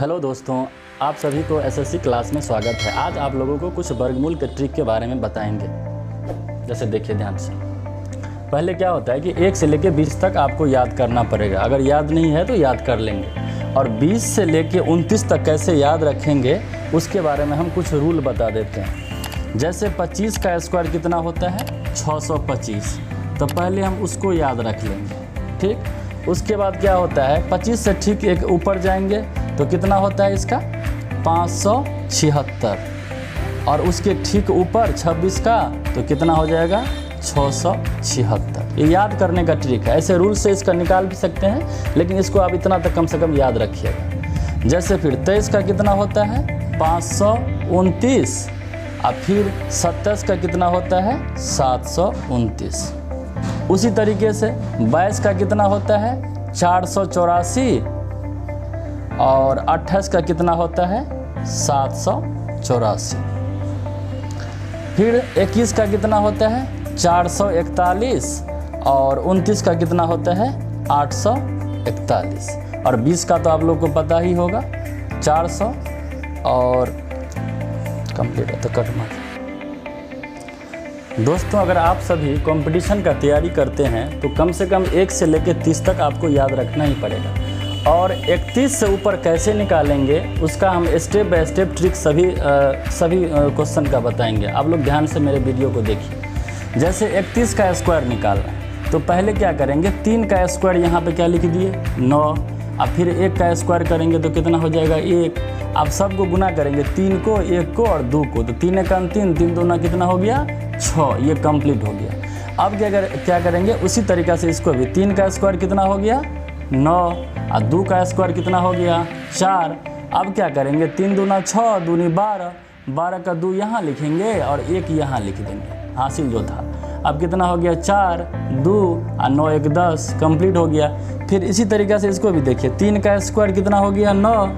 Hello दोस्तों, आप सभी को एसएससी क्लास में स्वागत है। आज आप लोगों को कुछ वर्गमूल के ट्रिक के बारे में बताएंगे। जैसे देखिए ध्यान से, पहले क्या होता है कि 1 से लेकर 20 तक आपको याद करना पड़ेगा। अगर याद नहीं है तो याद कर लेंगे। और 20 से लेकर 29 तक कैसे याद रखेंगे उसके बारे में हम कुछ रूल बता देते हैं। जैसे 25 का स्क्वायर कितना होता है? 625। तो पहले हम उसको याद रख लेंगे, ठीक। उसके बाद क्या होता है, 25 से ठीक एक ऊपर जाएंगे तो कितना होता है इसका? 576। और उसके ठीक ऊपर 26 का तो कितना हो जाएगा? 676। ये याद करने का ट्रिक है। ऐसे रूल से इसका निकाल भी सकते हैं, लेकिन इसको आप इतना तक कम से कम याद रखिएगा। जैसे फिर 23 का कितना होता है? 529। और फिर 27 का कितना होता है? 729। उसी तरीके से 22 का कितना होता है? 484। और 28 का कितना होता है? 784। फिर 21 का कितना होता है? 441। और 29 का कितना होता है? 841। और 20 का तो आप लोग को पता ही होगा, 400। और कंप्लीट है तो कट मार। दोस्तों, अगर आप सभी कंपटीशन का तैयारी करते हैं तो कम से कम 1 से लेकर 30 तक आपको याद रखना ही पड़ेगा। और 31 से ऊपर कैसे निकालेंगे उसका हम स्टेप बाय स्टेप ट्रिक सभी क्वेश्चन का बताएंगे। आप लोग ध्यान से मेरे वीडियो को देखिए। जैसे 31 का स्क्वायर निकालना है तो पहले क्या करेंगे, 3 का स्क्वायर यहाँ पे क्या लिख दिए? 9। अब फिर 1 का स्क्वायर करेंगे तो कितना हो जाएगा? 1। आप सबको गुना करेंगे, 3 को, 1 को और 2 को, तो 3 एकम 3, 3 दूना कितना हो गया? 6। ये कंप्लीट हो गया। अब क्या करेंगे, उसी तरीक़ा से इसको भी 3 का स्क्वायर कितना हो गया? 9। और 2 का स्क्वायर कितना हो गया? 4। अब क्या करेंगे, 3 दूना 6, दूनी 12, 12 का 2 यहाँ लिखेंगे और 1 यहाँ लिख देंगे, हासिल जो था। अब कितना हो गया? 4, 2 और 9, 1, 10, कंप्लीट हो गया। फिर इसी तरीक़े से इसको भी देखिए, 3 का स्क्वायर कितना हो गया? 9।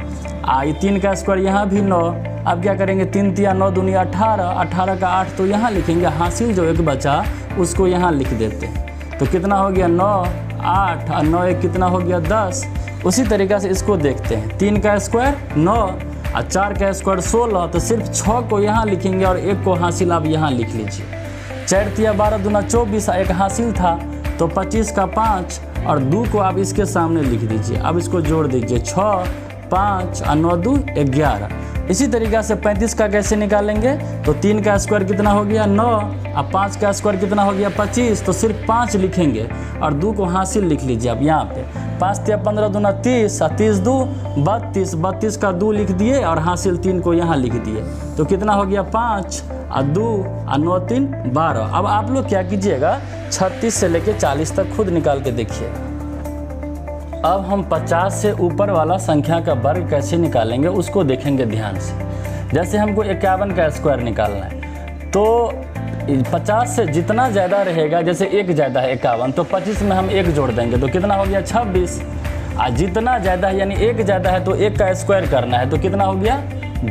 3 का स्क्वायर यहाँ भी 9। अब क्या करेंगे, 3 तिया 9, दूनी 18, 18 का 8 तो यहाँ लिखेंगे, हासिल जो एक बचा उसको यहाँ लिख देते हैं। तो कितना हो गया? 9, 8 और 9, 1 कितना हो गया? 10। उसी तरीक़े से इसको देखते हैं, 3 का स्क्वायर 9 और 4 का स्क्वायर 16, तो सिर्फ 6 को यहाँ लिखेंगे और 1 को हासिल आप यहाँ लिख लीजिए। 4 तिया 12, दूना 24, 1 हासिल था तो 25 का 5 और 2 को आप इसके सामने लिख दीजिए। अब इसको जोड़ दीजिए, 6, 5 और 9, 2, 11। इसी तरीक़े से 35 का कैसे निकालेंगे, तो 3 का स्क्वायर कितना हो गया? 9। अब 5 का स्क्वायर कितना हो गया? 25, तो सिर्फ 5 लिखेंगे और 2 को हासिल लिख लीजिए। अब यहाँ पे 5 तिया 15, दूना 30 और 30 2 32, 32 का 2 लिख दिए और हासिल 3 को यहाँ लिख दिए। तो कितना हो गया? 5 और 2 और 9 3 12। अब आप लोग क्या कीजिएगा, 36 से लेकर 40 तक खुद निकाल के देखिए। अब हम 50 से ऊपर वाला संख्या का वर्ग कैसे निकालेंगे उसको देखेंगे ध्यान से। जैसे हमको 51 का स्क्वायर निकालना है तो 50 से जितना ज़्यादा रहेगा, जैसे 1 ज़्यादा है 51, तो 25 में हम 1 जोड़ देंगे तो कितना हो गया? 26। और जितना ज़्यादा है यानी 1 ज़्यादा है तो 1 का स्क्वायर करना है तो कितना हो गया?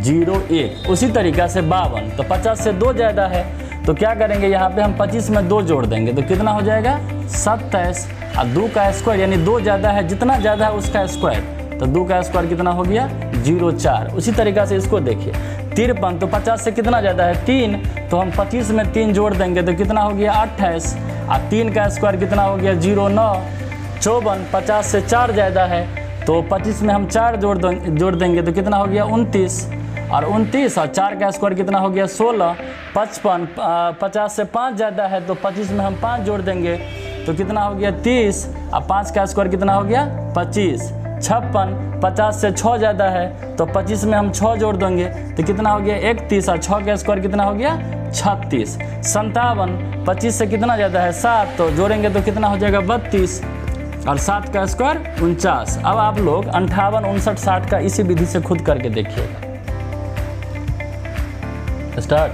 0, 1। उसी तरीक़ा से 52, तो 50 से 2 ज़्यादा है तो क्या करेंगे, यहाँ पे हम 25 में 2 जोड़ देंगे तो कितना हो जाएगा? 27। और 2 का स्क्वायर यानी 2 ज़्यादा है, जितना ज़्यादा है उसका स्क्वायर, तो 2 का स्क्वायर कितना हो गया? 0, 4। उसी तरीक़ा से इसको देखिए, 53, तो 50 से कितना ज़्यादा है? 3, तो हम 25 में 3 जोड़ देंगे तो कितना हो गया? 28। और 3 का स्क्वायर कितना हो गया? 0, 9। 54, 50 से 4 ज़्यादा है तो 25 में हम 4 जोड़ देंगे तो कितना हो गया? 29। और 29 और 4 का स्क्वायर कितना हो गया? 16। 55, 50 से 5 ज़्यादा है तो 25 में हम 5 जोड़ देंगे तो कितना हो गया? 30। और 5 का स्क्वायर कितना हो गया? 25। 56, 50 से 6 ज़्यादा है तो 25 में हम 6 जोड़ देंगे तो कितना हो गया? 31। और 6 का स्क्वायर कितना हो गया? 36। 57, 25 से कितना ज़्यादा है? 7, तो जोड़ेंगे तो कितना हो जाएगा? 32। और 7 का स्क्वायर 49। अब आप लोग 58, 59, 60 का इसी विधि से खुद करके देखिएगा। स्टार्ट।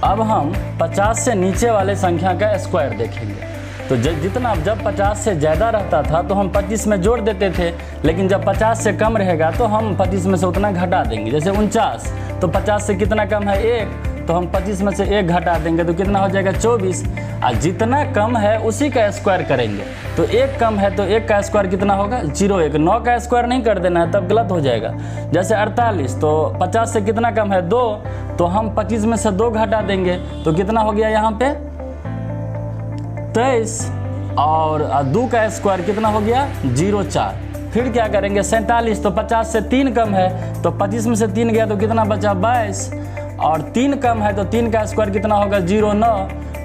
अब हम 50 से नीचे वाले संख्या का स्क्वायर देखेंगे। तो जितना जब 50 से ज़्यादा रहता था तो हम 25 में जोड़ देते थे, लेकिन जब 50 से कम रहेगा तो हम 25 में से उतना घटा देंगे। जैसे 49, तो 50 से कितना कम है? 1, तो हम 25 में से 1 घटा देंगे तो कितना हो जाएगा? 24। और जितना कम है उसी का स्क्वायर करेंगे। तो एक कम है तो एक का स्क्वायर कितना होगा 0 1। 9 का स्क्वायर नहीं कर देना है, तब गलत हो जाएगा। जैसे 48 तो 50 से कितना कम है 2, तो हम 25 में से 2 घटा देंगे तो कितना हो गया यहाँ पे 23। और 2 का स्क्वायर कितना हो गया 0 4। फिर क्या करेंगे 47 तो 50 से 3 कम है तो 25 में से 3 गया तो कितना बचा 22। और 3 कम है तो 3 का स्क्वायर कितना होगा 0 9।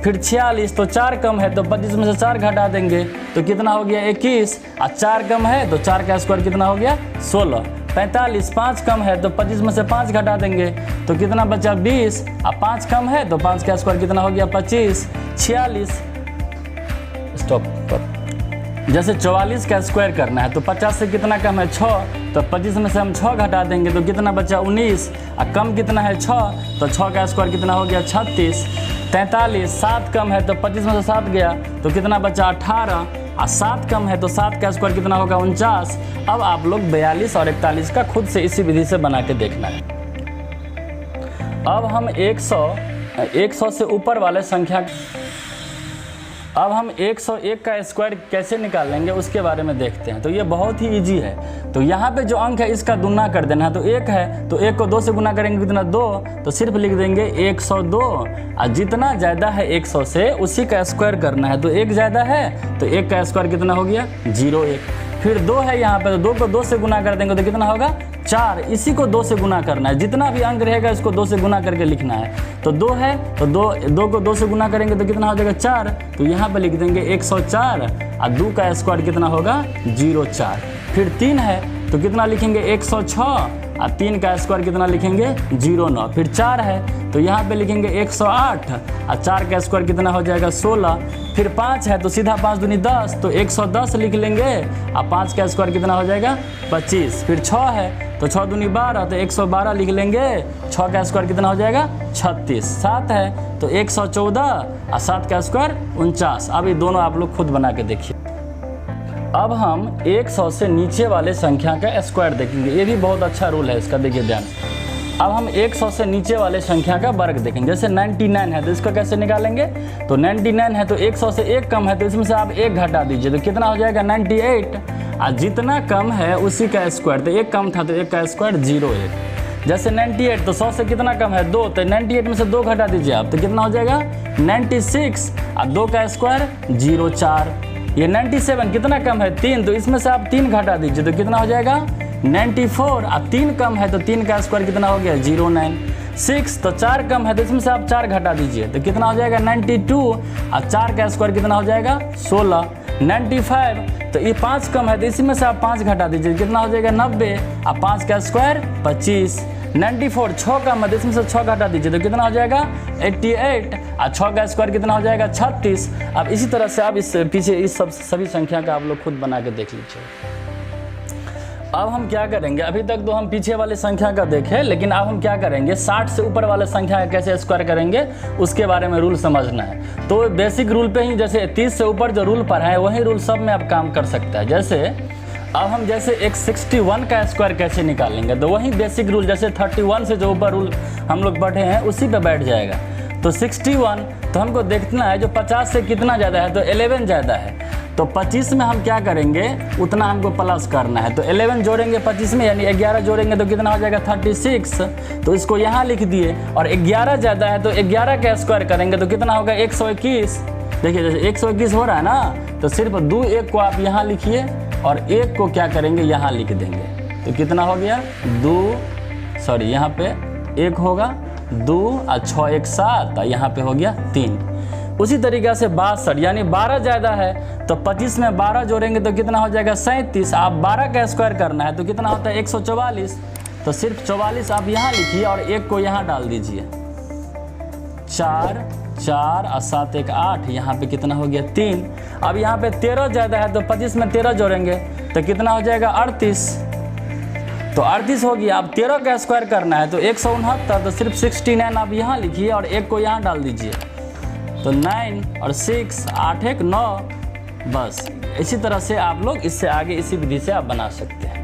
फिर 46 तो 4 कम है तो 25 में से 4 घटा देंगे तो कितना हो गया 21। और 4 कम है तो 4 का स्क्वायर कितना हो गया 16। 45 5 कम है तो 25 में से 5 घटा देंगे तो कितना बचा 20। और 5 कम है तो 5 का स्क्वायर कितना हो गया 25। 46 स्टॉप पर। जैसे 44 का स्क्वायर करना है तो 50 से कितना कम है 6, तो 25 में से हम 6 घटा देंगे तो कितना बचा 19। और कम कितना है 6, तो 6 का स्क्वायर कितना हो गया 36। 43 7 कम है तो 25 में से 7 गया तो कितना बचा 18। और 7 कम है तो 7 का स्क्वायर कितना होगा 49। अब आप लोग 42 और 41 का खुद से इसी विधि से बना के देखना है। अब हम 100 से ऊपर वाले संख्या, अब हम 101 का स्क्वायर कैसे निकालेंगे उसके बारे में देखते हैं। तो ये बहुत ही इजी है। तो यहाँ पे जो अंक है इसका गुना कर देना है। तो 1 है तो 1 को 2 से गुना करेंगे कितना 2, तो सिर्फ लिख देंगे 102। और जितना ज़्यादा है 100 से उसी का स्क्वायर करना है। तो 1 ज़्यादा है तो 1 का स्क्वायर कितना हो गया 0 1। फिर 2 है यहाँ पे तो 2 को 2 से गुना कर देंगे तो कितना होगा 4। इसी को 2 से गुना करना है। जितना भी अंक रहेगा इसको 2 से गुना करके लिखना है। तो 2 है तो 2 को 2 से गुना करेंगे तो कितना हो जाएगा 4। तो यहाँ पे लिख देंगे 104। और 2 का स्क्वायर कितना होगा 0 4। फिर 3 है तो कितना लिखेंगे 106। और 3 का स्क्वायर कितना लिखेंगे 0 9। फिर 4 है तो यहाँ पे लिखेंगे 108। और 4 का स्क्वायर कितना हो जाएगा 16। फिर 5 है तो सीधा 5 दूनी 10 तो 110 लिख लेंगे। और 5 का स्क्वायर कितना हो जाएगा 25। फिर 6 है तो 6 दूनी 12 तो 112 लिख लेंगे। 6 का स्क्वायर कितना हो जाएगा 36। 7 है तो 114। और 7 का स्क्वायर 49। अब ये दोनों आप लोग खुद बना के देखिए। अब हम 100 से नीचे वाले संख्या का स्क्वायर देखेंगे। ये भी बहुत अच्छा रूल है इसका, देखिए ध्यान। अब हम 100 से नीचे वाले संख्या का वर्ग देखेंगे। जैसे 99 है तो इसको कैसे निकालेंगे। तो 99 है तो 100 से 1 कम है तो इसमें से आप 1 घटा दीजिए तो कितना हो जाएगा 98। और जितना कम है उसी का स्क्वायर। तो 1 कम था तो 1 का स्क्वायर 0 1। जैसे 98 तो 100 से कितना कम है 2, तो 98 में से 2 घटा दीजिए आप तो कितना हो जाएगा 96। और 2 का स्क्वायर 0 4। ये 97 कितना कम है 3, तो इसमें से आप 3 घटा दीजिए तो कितना हो जाएगा 94। और 3 कम है तो 3 का स्क्वायर कितना हो गया 0 9। 6 तो 4 कम है तो इसमें से आप 4 घटा दीजिए तो कितना हो जाएगा 92। और 4 का स्क्वायर कितना हो जाएगा 16। 95 तो ये 5 कम है तो इसी में से आप 5 घटा दीजिए कितना हो जाएगा 90। और 5 का स्क्वायर 25। 94 6 कम है तो इसमें से 6 घटा दीजिए तो कितना हो जाएगा 88। और 6 का स्क्वायर कितना हो जाएगा 36। अब इसी तरह से आप इस पीछे इस सभी संख्या का आप लोग खुद बना के देख लीजिए। अब हम क्या करेंगे, अभी तक तो हम पीछे वाले संख्या का देखें, लेकिन अब हम क्या करेंगे 60 से ऊपर वाले संख्या का कैसे स्क्वायर करेंगे उसके बारे में रूल समझना है। तो बेसिक रूल पे ही, जैसे 30 से ऊपर जो रूल पढ़ा है वही रूल सब में आप काम कर सकता है। जैसे अब हम जैसे एक 61 का स्क्वायर कैसे निकालेंगे, तो वही बेसिक रूल जैसे 31 से जो ऊपर रूल हम लोग पढ़े हैं उसी पे बैठ जाएगा। तो 61 तो हमको देखना है जो 50 से कितना ज़्यादा है, तो 11 ज़्यादा है। तो 25 में हम क्या करेंगे उतना हमको प्लस करना है। तो 11 जोड़ेंगे 25 में, यानी 11 जोड़ेंगे तो कितना हो जाएगा 36। तो इसको यहाँ लिख दिए। और 11 ज़्यादा है तो 11 का स्क्वायर करेंगे तो कितना होगा 121। देखिए जैसे 121 हो रहा है ना, तो सिर्फ 2 1 को आप यहाँ लिखिए और 1 को क्या करेंगे यहाँ लिख देंगे। तो कितना हो गया 2, यहाँ पे 1 होगा 2 और 6 1 7 और यहाँ पे हो गया 3। उसी तरीक़े से 62 यानी 12 ज़्यादा है तो 25 में 12 जोड़ेंगे तो कितना हो जाएगा 37। आप 12 का स्क्वायर करना है तो कितना होता है 144। तो सिर्फ 44 आप यहाँ लिखिए और 1 को यहाँ डाल दीजिए। 4 4 और 7 1 8, यहाँ पे कितना हो गया 3। अब यहाँ पे 13 ज़्यादा है तो 25 में 13 जोड़ेंगे तो कितना हो जाएगा 38। तो 38 हो गया। अब 13 का स्क्वायर करना है तो 169, तो सिर्फ 69 आप यहाँ लिखिए और 1 को यहाँ डाल दीजिए। तो 9 और 6 8 1 9। बस इसी तरह से आप लोग इससे आगे इसी विधि से आप बना सकते हैं।